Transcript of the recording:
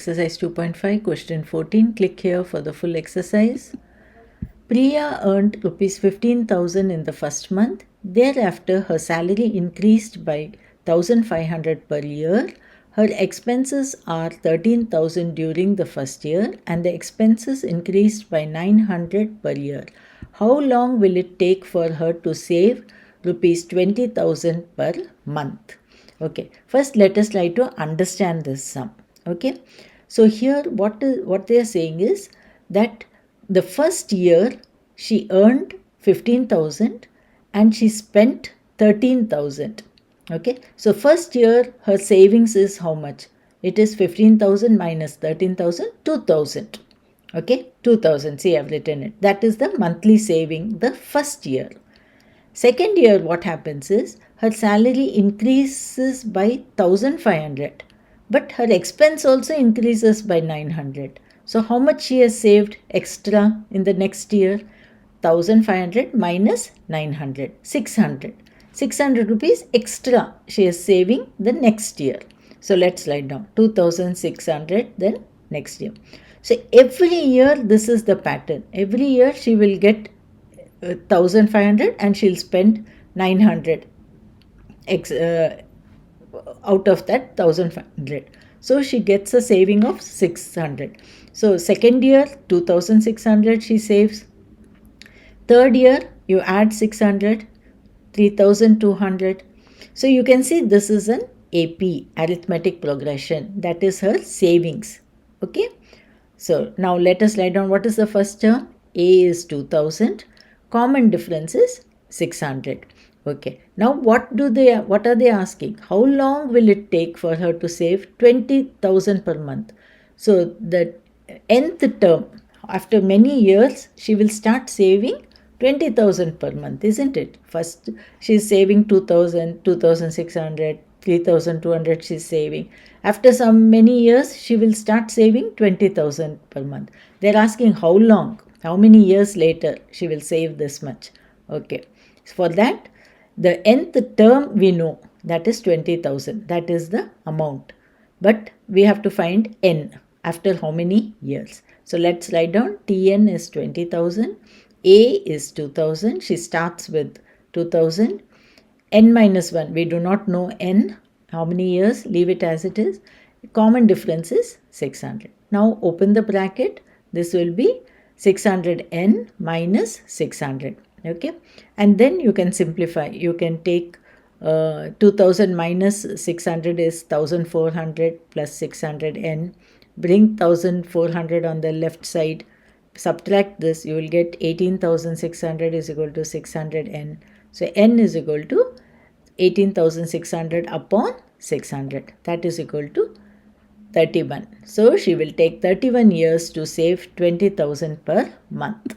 Exercise 2.5, question 14. Click here for the full exercise. Priya earned rupees 15,000 in the first month. Thereafter, her salary increased by 1,500 per year. Her expenses are 13,000 during the first year and the expenses increased by 900 per year. How long will it take for her to save rupees 20,000 per month? Okay, first let us try to understand this sum. Okay, so here what they are saying is that the first year she earned 15,000 and she spent 13,000. Okay, so first year her savings is how much? It is 15,000 minus 13,000, 2,000. Okay, 2,000. See, I've written it. That is the monthly saving the first year. Second year, what happens is her salary increases by 1,500, but her expense also increases by 900. So how much she has saved extra in the next year? 1,500 minus 900, 600. 600 rupees extra she is saving the next year. So let's write down 2,600 then next year. So every year this is the pattern. Every year she will get 1,500 and she'll spend 900 out of that 1,500. So she gets a saving of 600. So second year 2,600 she saves. Third year you add 600, 3,200. So you can see this is an AP, arithmetic progression. That is her savings. Okay. So now let us write down what is the first term. A is 2,000. Common difference is 600. Okay. Now what are they asking? How long will it take for her to save 20,000 per month? So the nth term, after many years, she will start saving 20,000 per month, isn't it? First, she's saving 2,000, 2,600, 3,200 she's saving. After some many years, she will start saving 20,000 per month. They're asking how long, how many years later she will save this much. Okay. For that, the nth term we know, that is 20,000. That is the amount. But we have to find n, after how many years. So let's write down Tn is 20,000. A is 2,000. She starts with 2,000. N minus 1. We do not know n. How many years? Leave it as it is. Common difference is 600. Now open the bracket. This will be 600n minus 600. Okay. And then you can simplify. You can take 2,000 minus 600 is 1,400 plus 600n. Bring 1,400 on the left side. Subtract this, you will get 18,600 is equal to 600n. So n is equal to 18,600 upon 600. That is equal to 31. So she will take 31 years to save 20,000 per month.